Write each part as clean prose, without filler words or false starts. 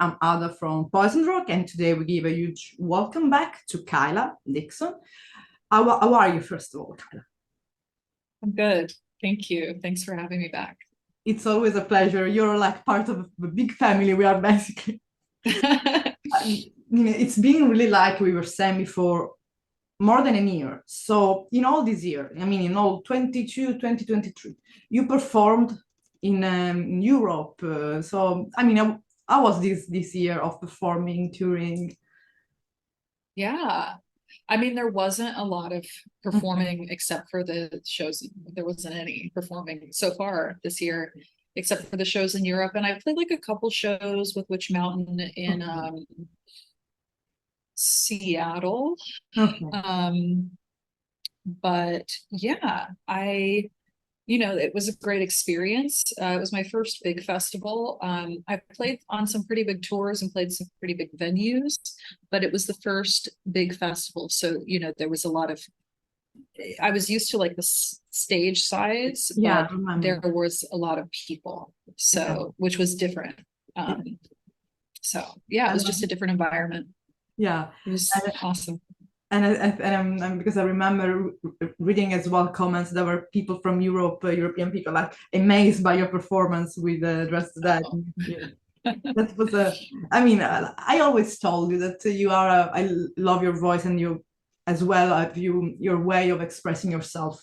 I'm Ada from Poison Rock, and today we give a huge welcome back to Kayla Dixon. How are you, first of all, Kayla? I'm good. Thank you. Thanks for having me back. It's always a pleasure. You're like part of a big family. We are basically. It's been really, like we were saying before, more than a year. So in all this year, I mean, in all 2023, you performed in Europe. So I mean, how was this year of performing, touring? Yeah. I mean, there wasn't a lot of performing except for the shows. There wasn't any performing so far this year, except for the shows in Europe. And I played like a couple shows with Witch Mountain in Seattle. Okay. But yeah, it was a great experience. It was my first big festival. I played on some pretty big tours and played some pretty big venues, but it was the first big festival. So, there was a lot of, I was used to like the stage size, Yeah, but I remember. there was a lot of people. Yeah. So, which was different. So yeah, it was just a different environment. Yeah. It was awesome. And because I remember reading as well comments, there were people from Europe, European people, like amazed by your performance with Dress to That. Oh. Yeah. That was I mean, I always told you that you are I love your voice, and you as well, your way of expressing yourself,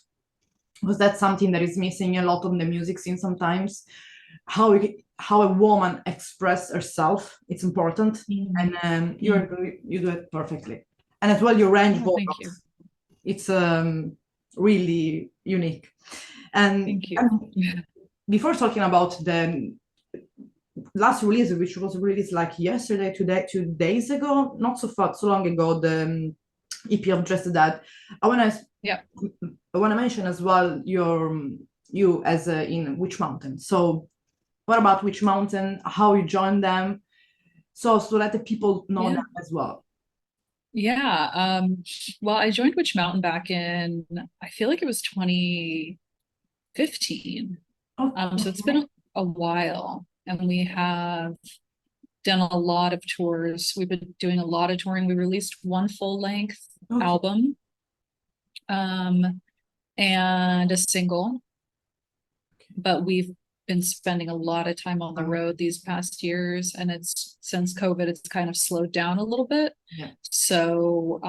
because that's something that is missing a lot on the music scene sometimes. How a woman express herself, it's important. Mhm. And you do it perfectly. And as well, your range Oh, thank you. vocals, it's really unique. And Thank you. before talking about the last release, which was released like yesterday, today, 2 days ago, not so long ago, the EP of Just That, I want to Yeah. I want to mention as well you as in Witch Mountain. So what about Witch Mountain? How you joined them? So let the people know Yeah. them as well. Yeah. Well, I joined Witch Mountain back in, I feel like it was 2015. So it's been Okay. a while, and we have done a lot of tours. We've been doing a lot of touring. We released one full length Okay. album, and a single, but we've been spending a lot of time on the road these past years, and it's since COVID, it's kind of slowed down a little bit. Yeah. So,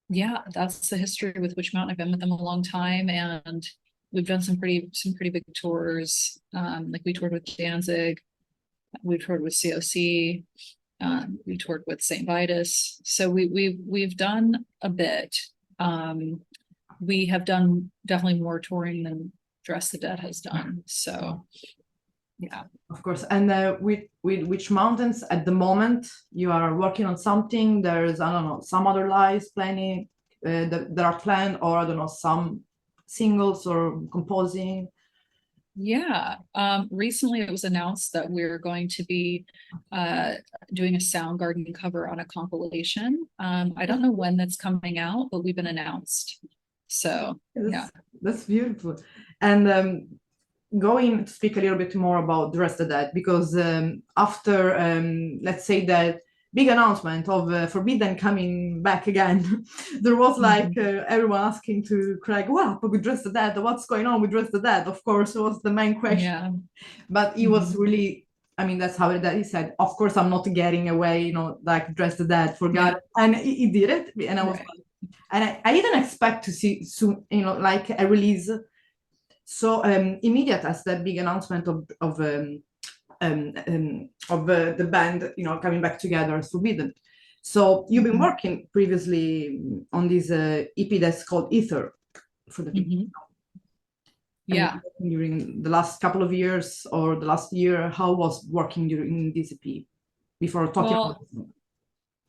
yeah, that's the history with Witch Mountain. I've been with them a long time, and we've done some pretty big tours. Like we toured with Danzig, we toured with COC, we toured with St. Vitus. So we've done a bit. We have done definitely more touring than Dress the Dead has done. So yeah. Of course. And with Witch Mountains at the moment, you are working on something. There's, I don't know, some other lives planning that are planned, or I don't know, some singles or composing. Yeah. Recently it was announced that we're going to be doing a Soundgarden cover on a compilation. I don't know when that's coming out, but we've been announced. So yeah. That's beautiful. And going to speak a little bit more about the rest of that, because after let's say that big announcement of Forbidden coming back again, there was like everyone asking to Craig, what happened with Dress the Dead? What's going on with Dress the Dead? Of course, was the main question. Yeah. But he was really, I mean, that's how he said, of course, I'm not getting away, like Dress the Dead, forgot it. And he did it. And I was like, and I didn't expect to see soon, like a release so immediate as that big announcement of the band, coming back together as Forbidden. So you've been working previously on this EP that's called Aether for the people. Yeah. During the last couple of years or the last year, how was working during this EP before talking about this?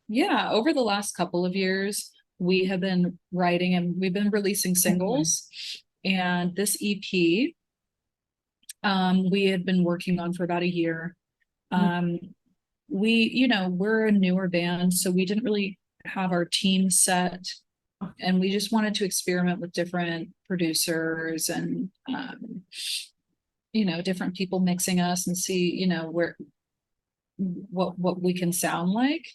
Yeah, over the last couple of years, we have been writing and we've been releasing singles. And this EP, we had been working on for about a year. We're a newer band, so we didn't really have our team set, and we just wanted to experiment with different producers and different people mixing us and see, what we can sound like.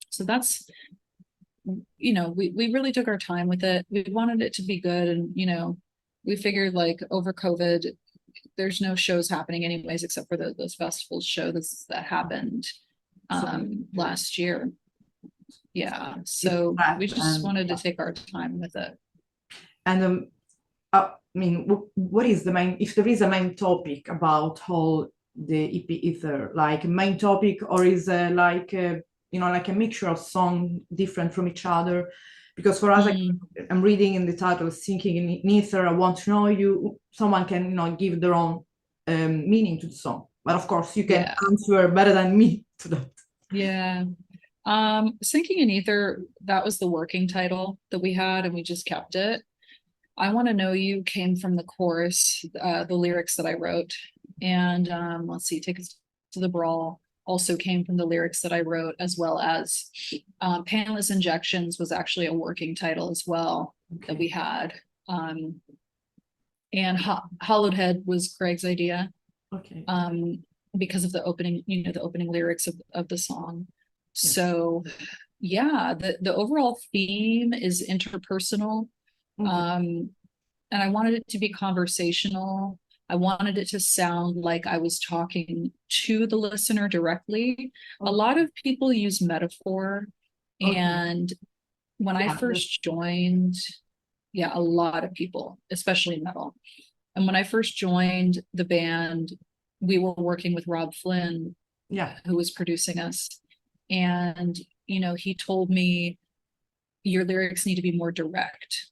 So that's, we really took our time with it. We wanted it to be good, and we figured like over COVID, there's no shows happening anyways except for those festival shows that happened last year. Yeah, so we just wanted to take our time with it. And I mean, what is the main, if there is a main topic about all the EP Aether, like a main topic, or is like like a mixture of songs different from each other? Because for us, I'm reading in the title, Sinking in Ether, I Want to Know You, someone can give their own meaning to the song. But of course, you can answer better than me to that. Yeah. Sinking in Ether, that was the working title that we had, and we just kept it. I Want to Know You came from the chorus, the lyrics that I wrote. And let's see, Take Us to the Brawl also came from the lyrics that I wrote, as well as Painless Injections was actually a working title as well that we had. And Hollowed Head was Craig's idea. Okay. Because of the opening, the opening lyrics of the song. Yes. So yeah, the overall theme is interpersonal. And I wanted it to be conversational. I wanted it to sound like I was talking to the listener directly. A lot of people use metaphor. And when I first joined, a lot of people, especially metal. And when I first joined the band, we were working with Rob Flynn, who was producing us. And, he told me, your lyrics need to be more direct.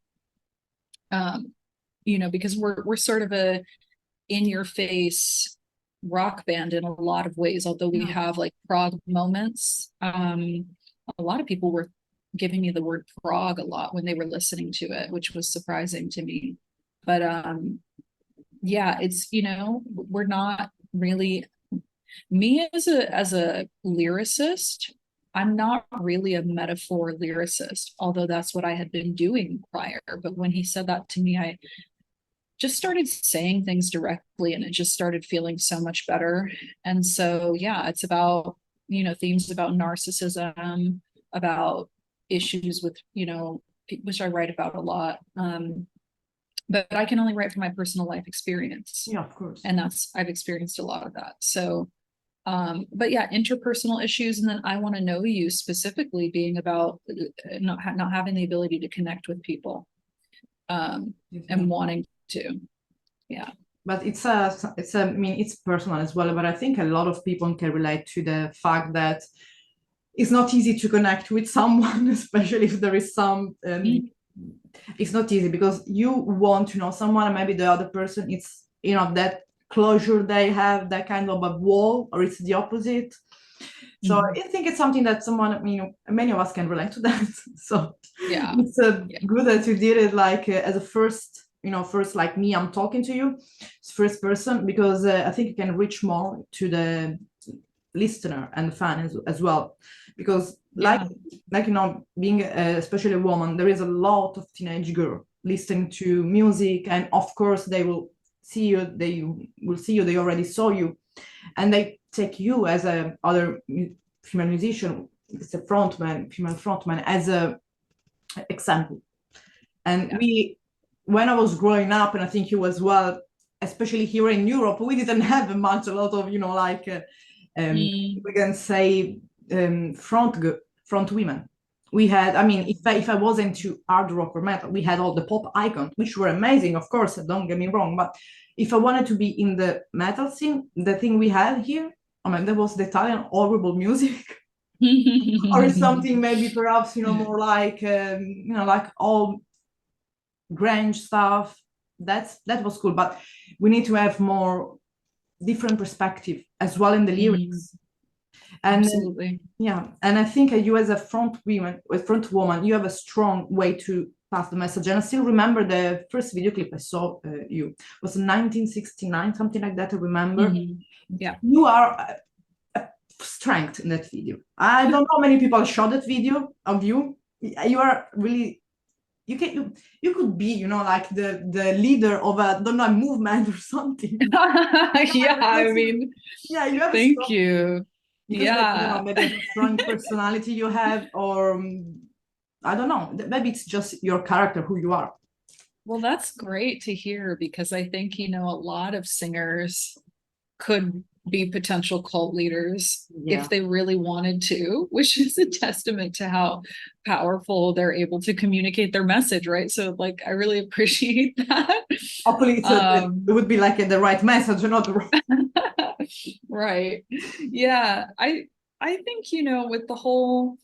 Because we're sort of a in-your-face rock band in a lot of ways, although we have like prog moments. A lot of people were giving me the word prog a lot when they were listening to it, which was surprising to me. But it's, we're not really, me as a lyricist, I'm not really a metaphor lyricist, although that's what I had been doing prior. But when he said that to me, I just started saying things directly, and it just started feeling so much better. And so, it's about, themes about narcissism, about issues with, which I write about a lot. But I can only write from my personal life experience. Yeah, of course. And I've experienced a lot of that. So, but interpersonal issues. And then I Want to Know You specifically being about not having the ability to connect with people, and wanting to. But it's personal as well. But I think a lot of people can relate to the fact that it's not easy to connect with someone, especially if there is some, it's not easy because you want to know someone and maybe the other person, it's, that closure they have, that kind of a wall, or it's the opposite. So I think it's something that someone, many of us can relate to that. So it's good that you did it like as a first, first like me, I'm talking to you, it's first person, because I think you can reach more to the listener and the fan as well. Because being especially a woman, there is a lot of teenage girl listening to music, and of course they will see you, they already saw you, and they take you as a other female musician, it's a female frontman, as a example. And when I was growing up, and I think you as well, especially here in Europe, we didn't have a lot of we can say front women. We had, if I was into hard rock or metal, we had all the pop icons, which were amazing, of course, don't get me wrong. But if I wanted to be in the metal scene, the thing we had here, there was the Italian horrible music, or something maybe perhaps, more like, like all grunge stuff. That was cool, but we need to have more different perspective as well in the lyrics. And absolutely. And I think you as a front woman, you have a strong way to pass the message. And I still remember the first video clip I saw you was in 1969, something like that, I remember. You are a strength in that video. I don't know how many people shot that video of you. You are really you could be, you know, like the leader of a, I don't know, a movement or something. Yeah, I Because mean, yeah, you have a thank strong, you. because maybe, I don't know, Yeah. maybe a strong personality you have, or I don't know, maybe it's just your character, who you are. Well, that's great to hear because I think, a lot of singers could be potential cult leaders Yeah. if they really wanted to, which is a testament to how powerful they're able to communicate their message, right? So, like, I really appreciate that. Hopefully it Um, would be like the right message, not the wrong. right. Yeah. I think, with the whole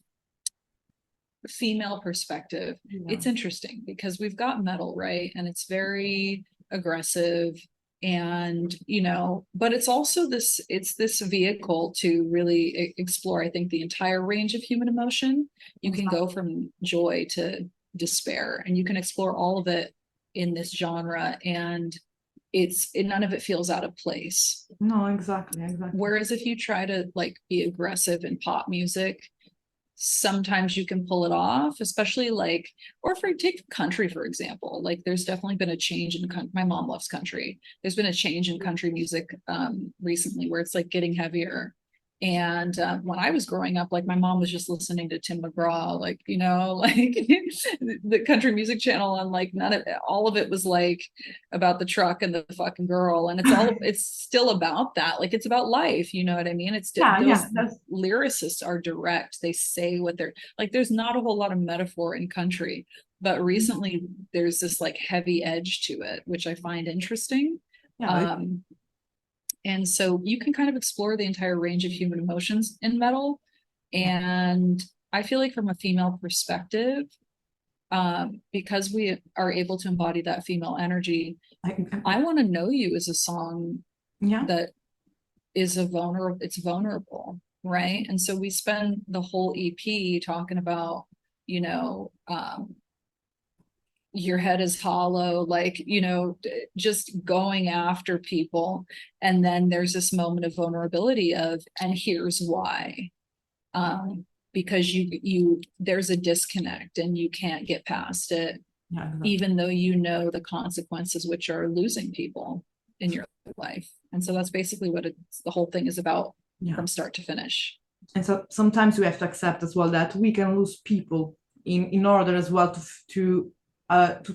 female perspective, Yeah. it's interesting because we've got metal, right? And it's very aggressive and but it's this vehicle to really explore, I think, the entire range of human emotion. You can go Exactly. from joy to despair and you can explore all of it in this genre, and none of it feels out of place. No, exactly, exactly. Whereas if you try to like be aggressive in pop music, sometimes you can pull it off, especially like, or for take country, for example, like there's definitely been a change in my mom loves country. There's been a change in country music recently where it's like getting heavier. And when I was growing up, like my mom was just listening to Tim McGraw, like, like the country music channel, and like none of it, all of it was like about the truck and the fucking girl. And it's still about that. Like it's about life. You know what I mean? Yeah, Those yeah, that's lyricists are direct. They say what they're like, there's not a whole lot of metaphor in country, but recently there's this like heavy edge to it, which I find interesting. yeah, And so you can kind of explore the entire range of human emotions in metal. And I feel like from a female perspective, because we are able to embody that female energy, I Want to Know You is a song yeah, that it's vulnerable, right? And so we spend the whole EP talking about, you know, your head is hollow, like, just going after people. And then there's this moment of vulnerability and here's why. Because there's a disconnect and you can't get past it, yeah, exactly. even though the consequences, which are losing people in your life. And so that's basically what the whole thing is about Yeah. from start to finish. And so sometimes we have to accept as well that we can lose people in order as well to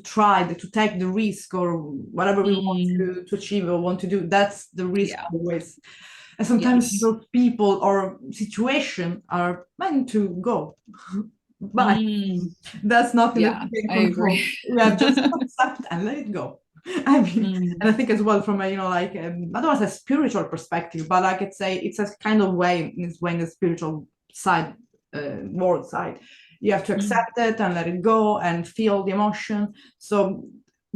try to take the risk or whatever we want to achieve or want to do. That's the risk Yeah. always. And sometimes Yes. those people or situation are meant to go. But that's not in the Yeah, I control. agree. We have just to accept and let it go. I mean, and I think as well from a, like, not always a spiritual perspective, but I could say it's a kind of way, in this way, in the spiritual side, world side, you have to accept it and let it go and feel the emotion. So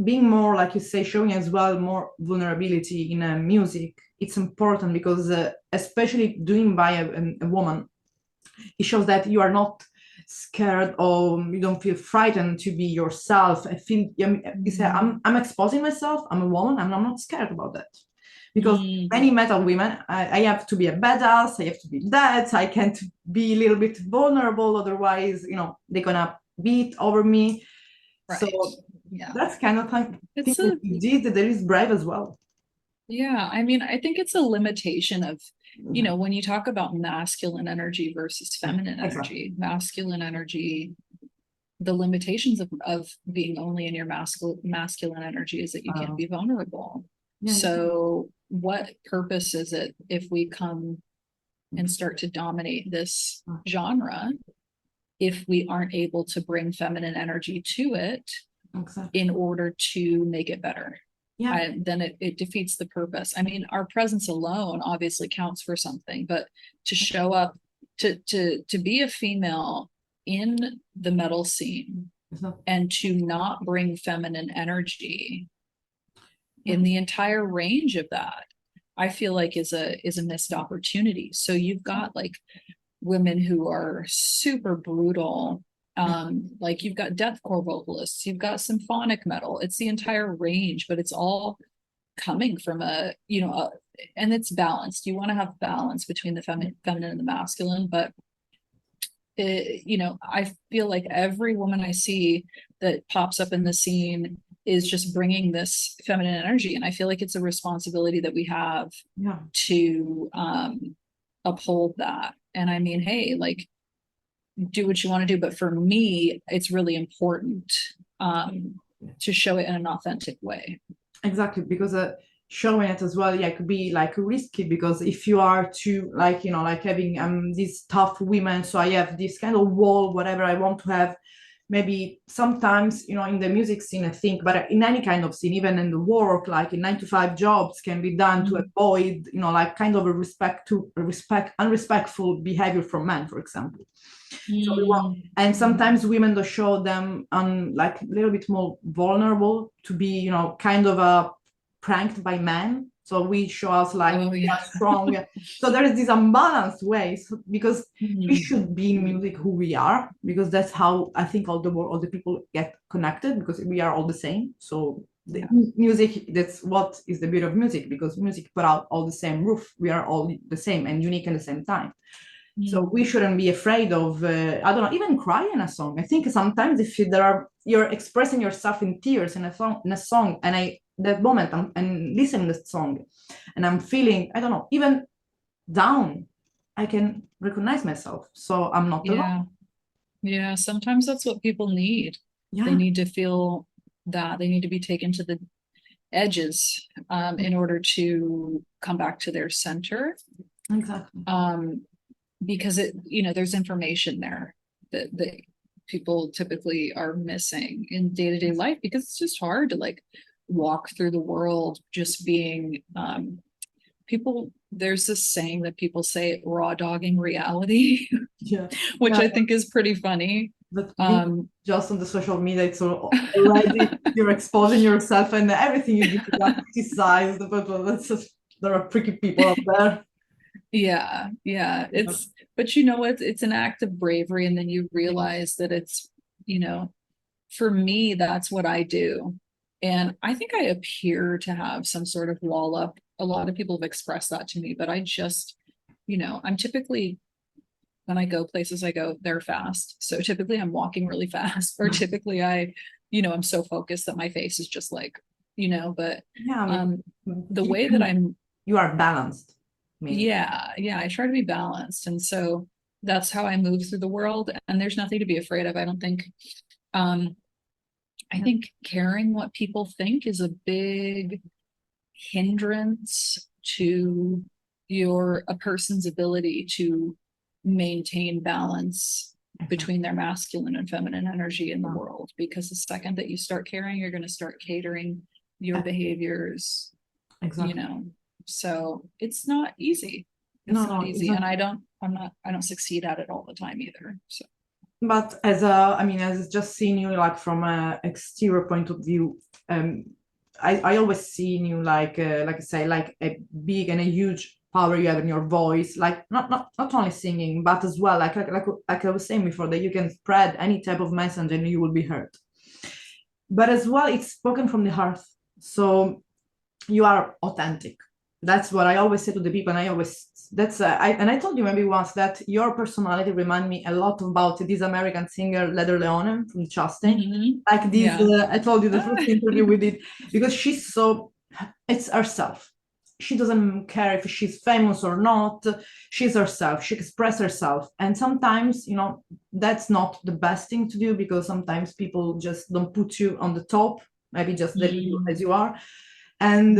being more, like you say, showing as well more vulnerability in music, it's important because especially doing by a woman, it shows that you are not scared or you don't feel frightened to be yourself. I feel you say I'm exposing myself, I'm a woman, and I'm not scared about that. Because many metal women, I have to be a badass, I have to be that, I can't be a little bit vulnerable, otherwise, they're gonna beat over me. Right. So Yeah. that's kind of thing that you did that is brave as well. Yeah, I mean, I think it's a limitation of, when you talk about masculine energy versus feminine energy, masculine energy, the limitations of being only in your masculine energy is that you can't be vulnerable. So what purpose is it if we come and start to dominate this genre if we aren't able to bring feminine energy to it in order to make it better? Then it defeats the purpose. I mean, our presence alone obviously counts for something, but to show up, to be a female in the metal scene and to not bring feminine energy in the entire range of that, I feel like is a missed opportunity. So you've got like women who are super brutal. Like you've got deathcore vocalists, you've got symphonic metal. It's the entire range, but it's all coming from and it's balanced. You want to have balance between the feminine and the masculine, but you know, I feel like every woman I see that pops up in the scene is just bringing this feminine energy. And I feel like it's a responsibility that we have Yeah, to uphold that. And I mean, hey, like, do what you want to do. But for me, it's really important to show it in an authentic way. exactly. Because showing it as well, yeah, could be like risky, because if you are too like, you know, like having these tough women, so I have this kind of wall, whatever I want to have. Maybe sometimes, you know, in the music scene, I think, but in any kind of scene, even in the work, like in 9 to 5 jobs, can be done to avoid, you know, like kind of a unrespectful behavior from men, for example. So we want, and sometimes women don't show them on like a little bit more vulnerable to be, you know, kind of pranked by men. So we show us like we are strong. So there is this unbalanced ways, because we should be in music who we are, because that's how I think all the people get connected, because we are all the same. So the music, that's what is the beauty of music, because music put out all the same roof. We are all the same and unique at the same time. So we shouldn't be afraid of, I don't know, even cry in a song. I think sometimes if you're expressing yourself in tears in a song, and that moment I'm listening to the song and I'm feeling, I don't know, even down, I can recognize myself. So I'm not alone. Yeah. Sometimes that's what people need. Yeah. They need to feel that they need to be taken to the edges in order to come back to their center. Exactly. Because it, you know, there's information there that people typically are missing in day-to-day life, because it's just hard to like walk through the world just being people. There's this saying that people say, raw dogging reality. Yeah. Which I think is pretty funny. But just on the social media, it's already you're exposing yourself, and everything you do is criticized. But there are tricky people out there. Yeah. It's, but you know what? It's an act of bravery. And then you realize that it's, you know, for me, that's what I do. And I think I appear to have some sort of wall up. A lot of people have expressed that to me, but I just, you know, I'm typically, when I go places, I go there fast. So typically I'm walking really fast, or typically I'm so focused that my face is just like, you know, but the way that you are balanced. Yeah, I try to be balanced. And so that's how I move through the world. And there's nothing to be afraid of. I don't think, I think caring what people think is a big hindrance to a person's ability to maintain balance between their masculine and feminine energy in the world. Because the second that you start caring, you're going to start catering your behaviors, you know. So it's not easy. It's not easy. And I don't succeed at it all the time either. So. But as just seeing you like from an exterior point of view, I always see you like I say, like a big and a huge power you have in your voice, like not only singing, but as well like I was saying before, that you can spread any type of message and you will be heard. But as well, it's spoken from the heart. So you are authentic. That's what I always say to the people, and I told you maybe once that your personality remind me a lot about this American singer Leather Leone from Chastain. Like this, I told you the first interview we did, because it's herself. She doesn't care if she's famous or not. She's herself. She expresses herself, and sometimes, you know, that's not the best thing to do, because sometimes people just don't put you on the top. Maybe just leave you as you are. And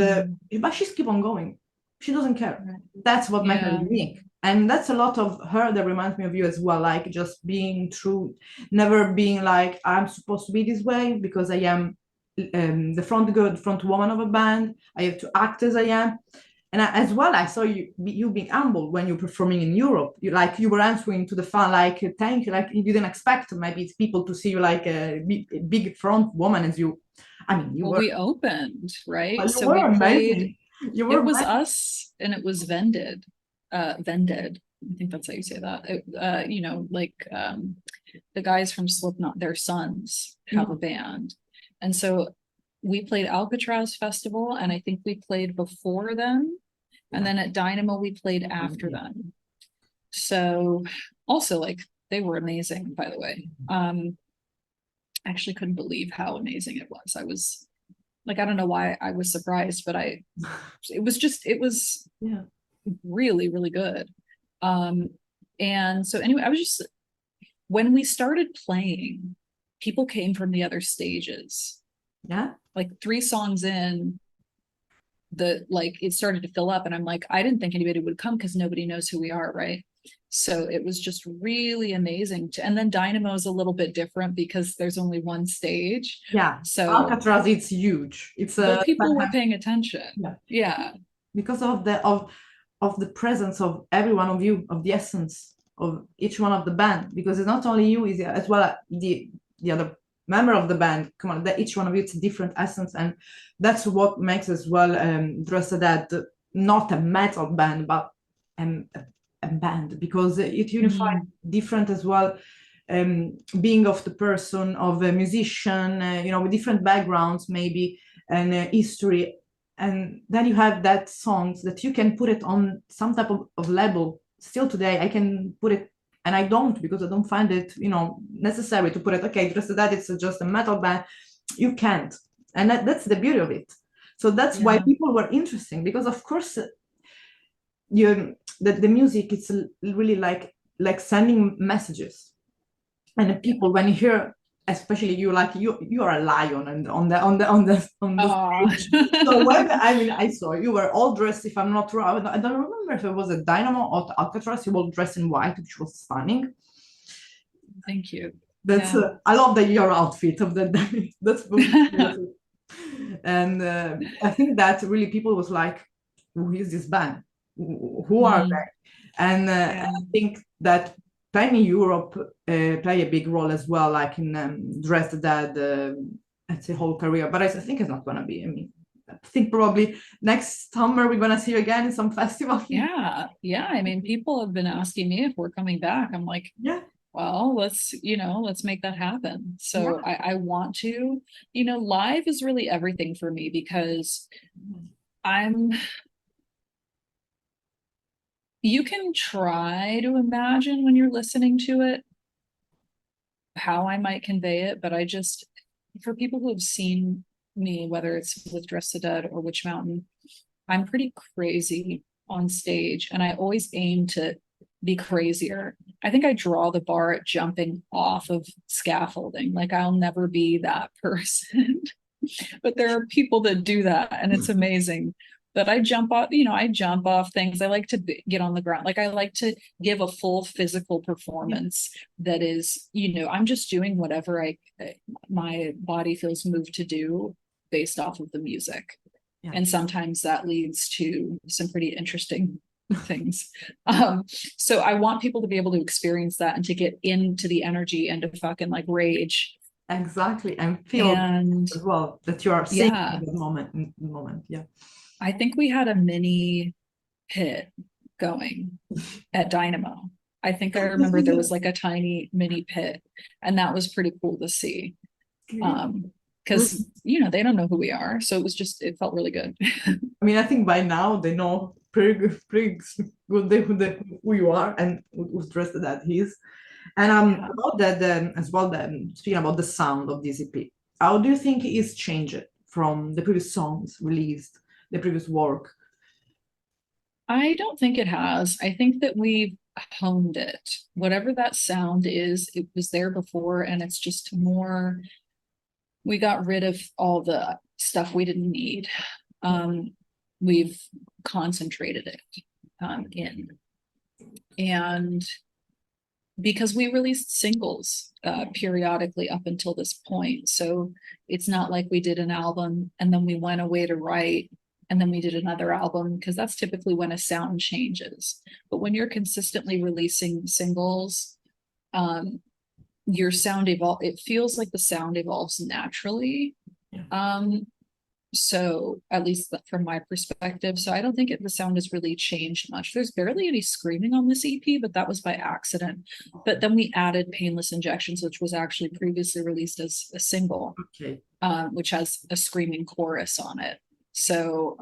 but she's keep on going. She doesn't care. That's what makes her unique. And that's a lot of her that reminds me of you as well, like just being true, never being like, I'm supposed to be this way because I am the front woman of a band. I have to act as I am. And as well, I saw you being humble when you're performing in Europe. You were answering to the fan, like, thank you. Like, you didn't expect maybe it's people to see you like a big front woman as you. I mean, we opened, right? You so were amazing. It was us, and it was Vended. Vended. I think that's how you say that. The guys from Slipknot, their sons have a band. And so we played Alcatraz Festival, and I think we played before them. And then at Dynamo, we played after them. So also, like, they were amazing, by the way. I actually couldn't believe how amazing it was. I was like, I don't know why I was surprised, but it was Yeah. really, really good. And so anyway, when we started playing, people came from the other stages. Yeah. Like 3 songs in, it started to fill up, and I'm like, I didn't think anybody would come because nobody knows who we are, right? So it was just really amazing and then Dynamo is a little bit different because there's only one stage. Yeah. So Alcatraz, it's huge. It's but people were paying attention. Yeah. Yeah. Because of the presence of every one of you, of the essence of each one of the band. Because it's not only you, is as well the other member of the band. Come on, that each one of you, it's a different essence, and that's what makes as well Dressed Dead not a metal band, but a band, because it unifies different as well being of the person, of a musician, with different backgrounds maybe, and history. And then you have that songs that you can put it on some type of label. Still today, I can put it, and I don't, because I don't find it, necessary to put it, okay, Dressed Dead, it's just a metal band. You can't. And that's the beauty of it. So that's why people were interesting, because of course, the music, it's really like sending messages. And people, when you hear, especially you, like you are a lion, and on the stage. So when I saw you were all dressed, if I'm not wrong, I don't remember if it was a Dynamo or Alcatraz, you were dressed in white, which was stunning. Thank you. That's I love that your outfit of the day. That's beautiful. And I think that really people was like, who is this band? Who are they? And I think that playing in Europe play a big role as well, like in Dressed Dead, it's a whole career. But I think it's not going to be. I think probably next summer we're going to see you again in some festival. Yeah. I mean, people have been asking me if we're coming back. I'm like, yeah. Well, let's make that happen. So I want to, live is really everything for me, because you can try to imagine when you're listening to it how I might convey it, but for people who have seen me, whether it's with Dressed Dead or Witch Mountain, I'm pretty crazy on stage, and I always aim to be crazier. I think I draw the bar at jumping off of scaffolding. Like, I'll never be that person. But there are people that do that, and it's amazing. But I jump off things. I like to get on the ground. Like, I like to give a full physical performance that is, I'm just doing whatever my body feels moved to do based off of the music. Yeah. And sometimes that leads to some pretty interesting things. So I want people to be able to experience that and to get into the energy and to fucking like rage. Exactly. And feel as well that you are seeing at the moment. Yeah. I think we had a mini pit going at Dynamo. I think I remember there was like a tiny mini pit, and that was pretty cool to see. Because they don't know who we are, so it felt really good. I mean, I think by now they know pretty good who you are and who's Dressed Dead is. And about that as well, speaking about the sound of this EP, how do you think it's changed from the previous songs released, the previous work? I don't think it has. I think that we've honed it. Whatever that sound is, it was there before, and it's just more. We got rid of all the stuff we didn't need. We've concentrated it in. And because we released singles periodically up until this point. So it's not like we did an album and then we went away to write and then we did another album, because that's typically when a sound changes. But when you're consistently releasing singles, your sound it feels like the sound evolves naturally. So at least from my perspective, so I don't think the sound has really changed much. There's barely any screaming on this EP, but that was by accident. But then we added Painless Injections, which was actually previously released as a single, which has a screaming chorus on it. So,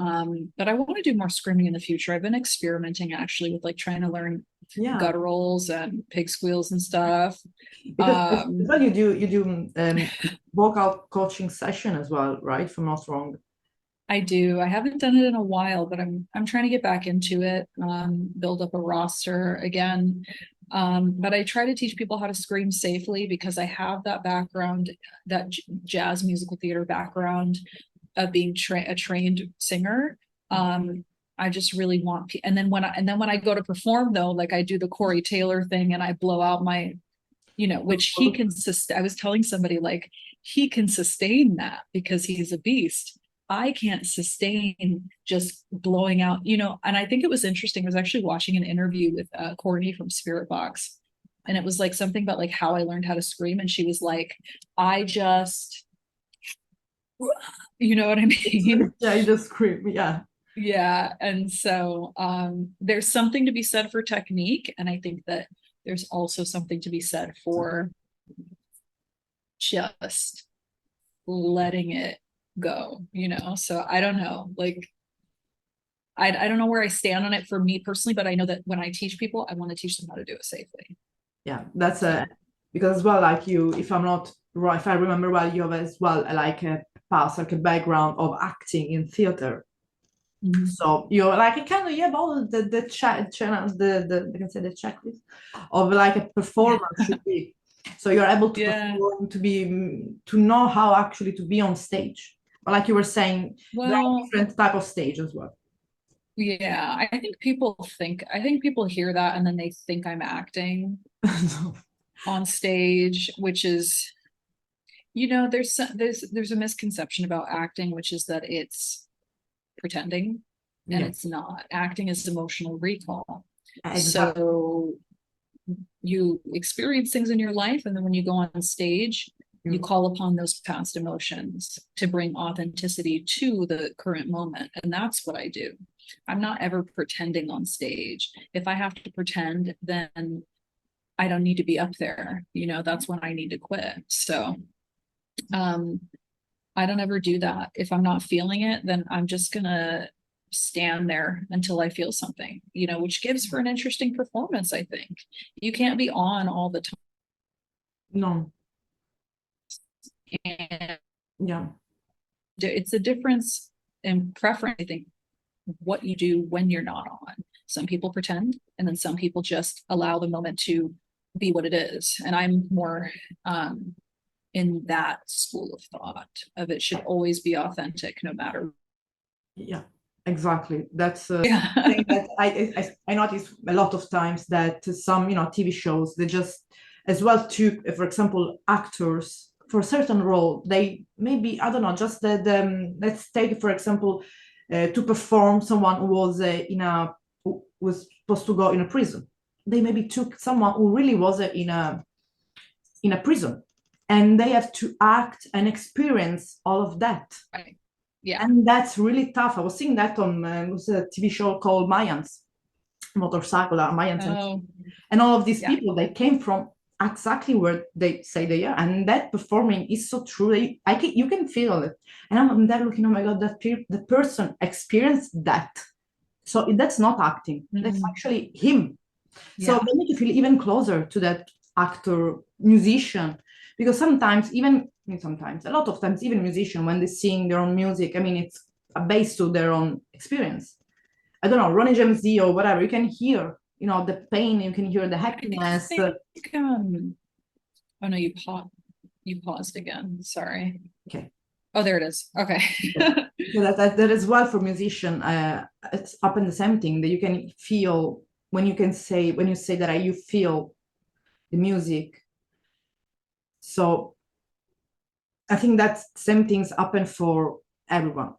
but I want to do more screaming in the future. I've been experimenting actually with like trying to learn Yeah. gutturals and pig squeals and stuff. Because as well you do vocal coaching session as well, right? If I'm not wrong. I do. I haven't done it in a while, but I'm trying to get back into it, build up a roster again. But I try to teach people how to scream safely because I have that background, that jazz musical theater background of being a trained singer. I just really want, and then when I go to perform though, like I do the Corey Taylor thing and I blow out my, which he can sustain. I was telling somebody like he can sustain that because he's a beast. I can't sustain just blowing out, and I think it was interesting. I was actually watching an interview with Courtney from Spirit Box, and it was like something about like how I learned how to scream. And she was like, I just, you know what I mean? Yeah, you just scream, yeah. Yeah. And so there's something to be said for technique. And I think that there's also something to be said for just letting it go, so I don't know, like I don't know where I stand on it for me personally, but I know that when I teach people, I want to teach them how to do it safely. Yeah, that's because as well, like you, if I'm not right, if I remember well, you have as well like a past, like a background of acting in theater. So you're like it kind of, you have all the channels, the I can say the checklist of like a performer should be. So you're able to perform, to know how actually to be on stage. Or like you were saying, there are different type of stage as well. Yeah, I think people hear that and then they think I'm acting on stage, which is, there's a misconception about acting, which is that it's pretending, and it's not. Acting is emotional recall. Exactly. So you experience things in your life, and then when you go on stage, you call upon those past emotions to bring authenticity to the current moment. And that's what I do. I'm not ever pretending on stage. If I have to pretend, then I don't need to be up there. That's when I need to quit. So I don't ever do that. If I'm not feeling it, then I'm just gonna stand there until I feel something, which gives for an interesting performance. I think you can't be on all the time. No. And yeah, it's a difference in preference. I think what you do when you're not on. Some people pretend, and then some people just allow the moment to be what it is. And I'm more in that school of thought of it should always be authentic no matter. Yeah, exactly. That's thing that I notice a lot of times that some TV shows, they just as well to, for example, actors for a certain role, they maybe, I don't know, just the let's take for example to perform someone who was who was supposed to go in a prison. They maybe took someone who really was in a prison, and they have to act and experience all of that. Right. Yeah. And that's really tough. I was seeing that on it was a TV show called Mayans, Motorcycle, Mayans, and all of these people, they came from exactly where they say they are, and that performing is so true. You can feel it, and I'm there looking, oh my god, the person experienced that. So that's not acting, that's actually him. So they make you feel even closer to that actor, musician, because sometimes, a lot of times, even musician, when they sing their own music, I mean, it's based to their own experience. I don't know, Ronnie James Dio, whatever, you can hear, the pain, you can hear the happiness. Oh no, you paused again. Sorry. Okay. Oh, there it is. Okay. So that as well for musician, it's up in the same thing that you can feel when you say that you feel the music. So I think that same things happen for everyone.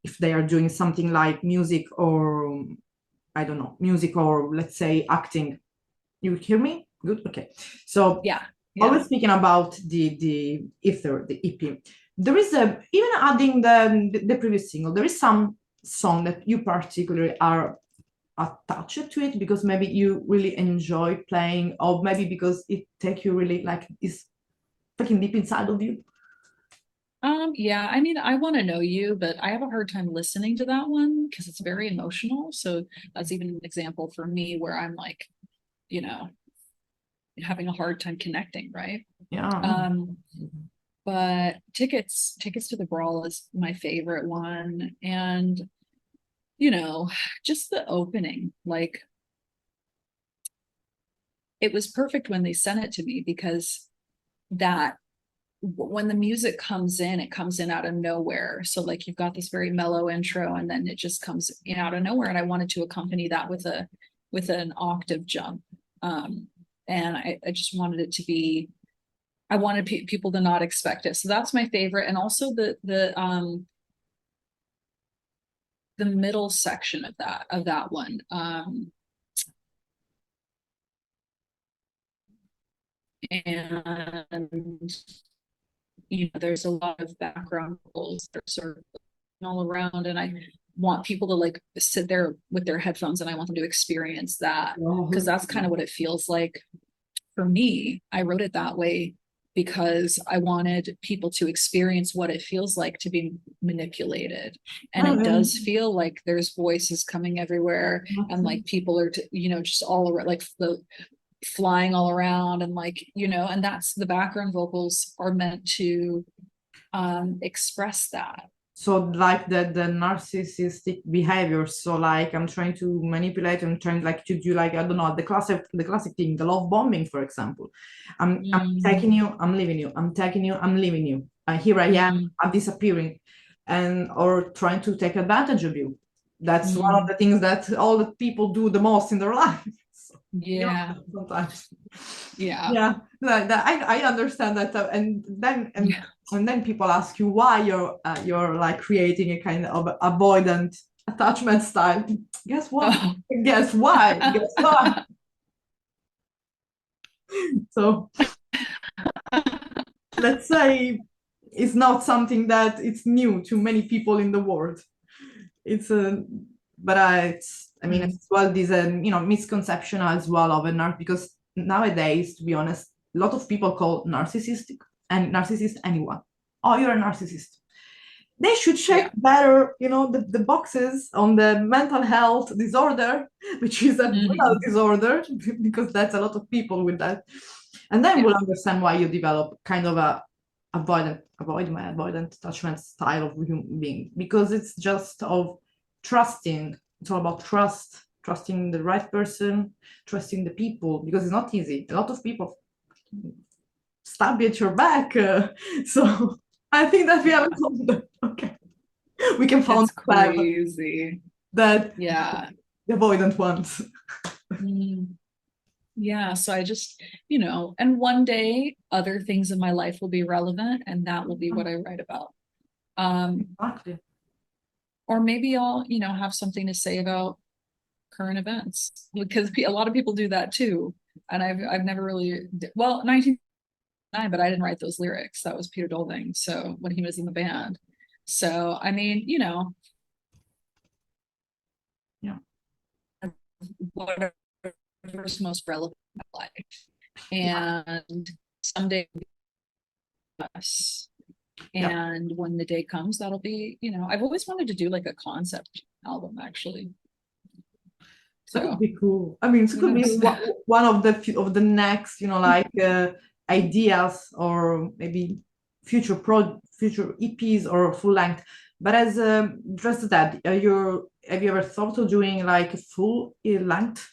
If they are doing something like music or, I don't know, music or let's say acting. You hear me? Good? Okay. So yeah. Always speaking about the Aether, the EP. There is even adding the previous single, there is some song that you particularly are attached to it because maybe you really enjoy playing, or maybe because it take you really like is fucking deep inside of you. Yeah, I mean, I want to know you, but I have a hard time listening to that one because it's very emotional. So that's even an example for me where I'm like, you know, having a hard time connecting, right? Yeah. Um, but tickets to the Brawl is my favorite one. And, you know, just the opening, like it was perfect when they sent it to me because that when the music comes in, it comes in out of nowhere. So like you've got this very mellow intro and then it just comes in out of nowhere. And I wanted to accompany that with an octave jump. And I just wanted it to be, I wanted people to not expect it. So that's my favorite. And also the middle section of that one. And you know, there's a lot of background vocals that are sort of all around, and I want people to like sit there with their headphones and I want them to experience that because that's kind of what it feels like for me. I wrote it that way because I wanted people to experience what it feels like to be manipulated. And it does feel like there's voices coming everywhere and like people are, you know, just all around, like the flying all around and like, you know, and that's the background vocals are meant to express that. So like the narcissistic behavior. So like I'm trying to manipulate, I'm trying like to do like, I don't know, the classic thing, the love bombing, for example. I'm taking you, I'm leaving you, I'm taking you, I'm leaving you. Here I am, I'm disappearing, and or trying to take advantage of you. That's one of the things that all the people do the most in their life. Yeah. Sometimes. Yeah. Yeah, like that. I understand that, and then people ask you why you're like creating a kind of avoidant attachment style. Guess what? Oh. Guess why? Guess why? So let's say it's not something that it's new to many people in the world. It's a, but I mean, as well, this misconception as well of an art, because nowadays, to be honest, a lot of people call narcissistic and narcissist anyone. Oh, you're a narcissist. They should check better, the boxes on the mental health disorder, which is a real disorder, because that's a lot of people with that. And then we'll understand why you develop kind of a avoidant attachment style of human being, because it's just of trusting. It's all about trusting the right person, trusting the people, because it's not easy. A lot of people stab you at your back. So I think that we haven't told them. Okay. We can find crazy. That the avoidant ones. Yeah, so I just, and one day other things in my life will be relevant and that will be what I write about. Exactly. Or maybe I'll, have something to say about current events, because a lot of people do that too. And I've never really, well, 1999, but I didn't write those lyrics. That was Peter Dolding. So when he was in the band. So, I mean, yeah, whatever's most relevant in my life. And someday us. And when the day comes, that'll be, I've always wanted to do like a concept album, actually. So that would be cool. I mean, it could be one of the next, ideas, or maybe future EPs or full length. But as just that, have you ever thought of doing like a full length?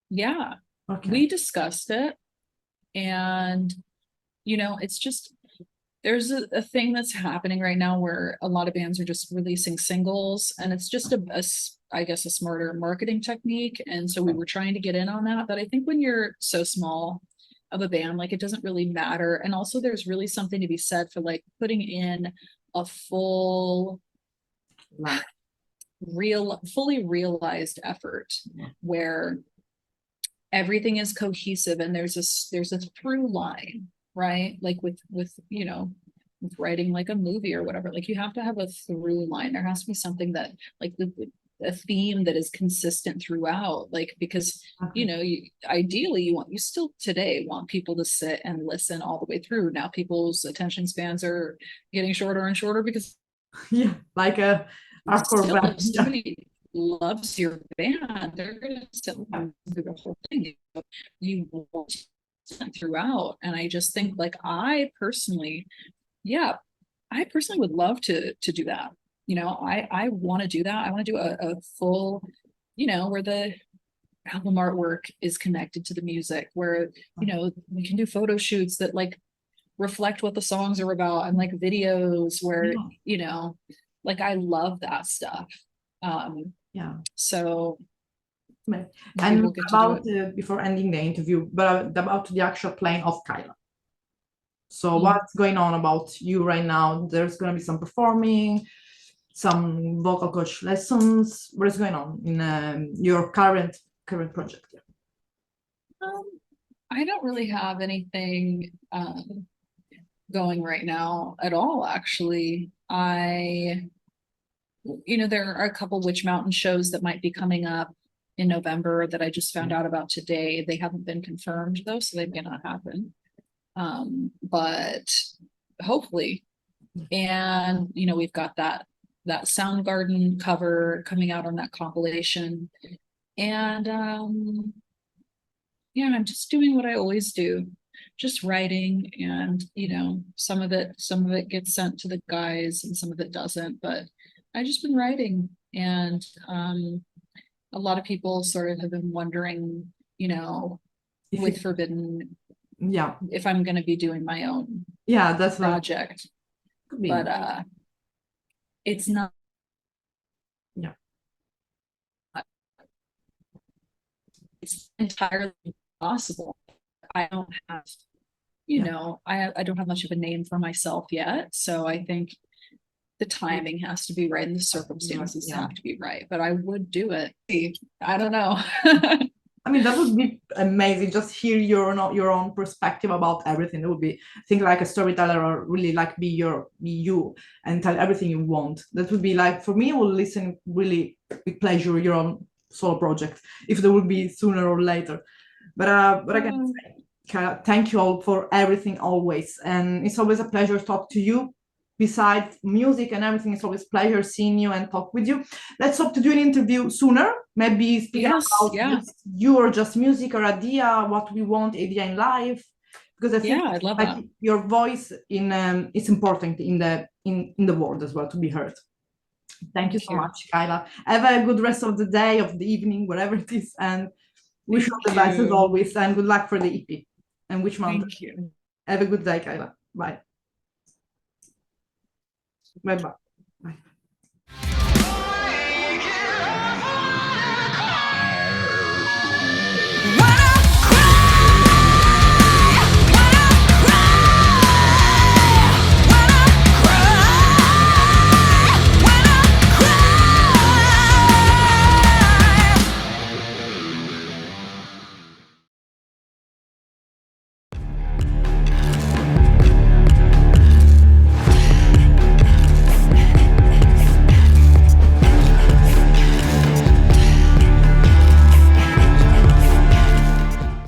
Yeah, okay. We discussed it, and it's just there's a thing that's happening right now where a lot of bands are just releasing singles, and it's just I guess a smarter marketing technique. And so we were trying to get in on that, but I think when you're so small of a band, like it doesn't really matter. And also there's really something to be said for like putting in a full fully realized effort where everything is cohesive and there's a through line, right? Like with with writing like a movie or whatever, like you have to have a through line. There has to be something that like a theme that is consistent throughout, like, because you know, ideally you still today want people to sit and listen all the way through. Now people's attention spans are getting shorter and shorter because Yeah, like a hardcore still, band. if somebody loves your band, they're gonna sit and listen through the whole thing. You want to listen throughout. And I just think, like, I personally would love to do that. You know, I want to do that. I want to do a full, you know, where the album artwork is connected to the music, where, you know, we can do photo shoots that like reflect what the songs are about, and like videos where, Yeah. you know, like I love that stuff. Yeah. So maybe And we'll get to about do it. before ending the interview, but about the actual playing of Kayla. So what's going on about you right now? There's going to be some performing, some vocal coach lessons. What is going on in your current project? I don't really have anything going right now at all, actually. You know, there are a couple Witch Mountain shows that might be coming up in November that I just found out about today. They haven't been confirmed though, so they may not happen. But hopefully. And you know, we've got that Soundgarden cover coming out on that compilation. And yeah, I'm just doing what I always do, just writing. And you know, some of it gets sent to the guys and some of it doesn't, but I just been writing. And a lot of people sort of have been wondering, you know, with Forbidden, yeah, if I'm going to be doing my own that's project. But it's not. Yeah, it's entirely possible. I don't have, you know, I don't have much of a name for myself yet. So I think the timing has to be right and the circumstances have to be right. But I would do it. I don't know. I mean, that would be amazing. Just hear your own perspective about everything. It would be, I think, like a storyteller, or really like be you and tell everything you want. That would be like, for me, I will listen really with pleasure your own solo project, if there will be sooner or later. But again, thank you all for everything always, and it's always a pleasure to talk to you. Besides music and everything, it's always a pleasure seeing you and talk with you. Let's hope to do an interview sooner, maybe speaking about just you or just music or idea, what we want, idea in life, because I think I'd love like that. your voice it's important in the world as well to be heard. Thank you so much, Kayla. Have a good rest of the day, of the evening, whatever it is, and wish you all the best as always, and good luck for the EP and Witch Mountain. Thank you. Have a good day, Kayla. Bye. Bye-bye.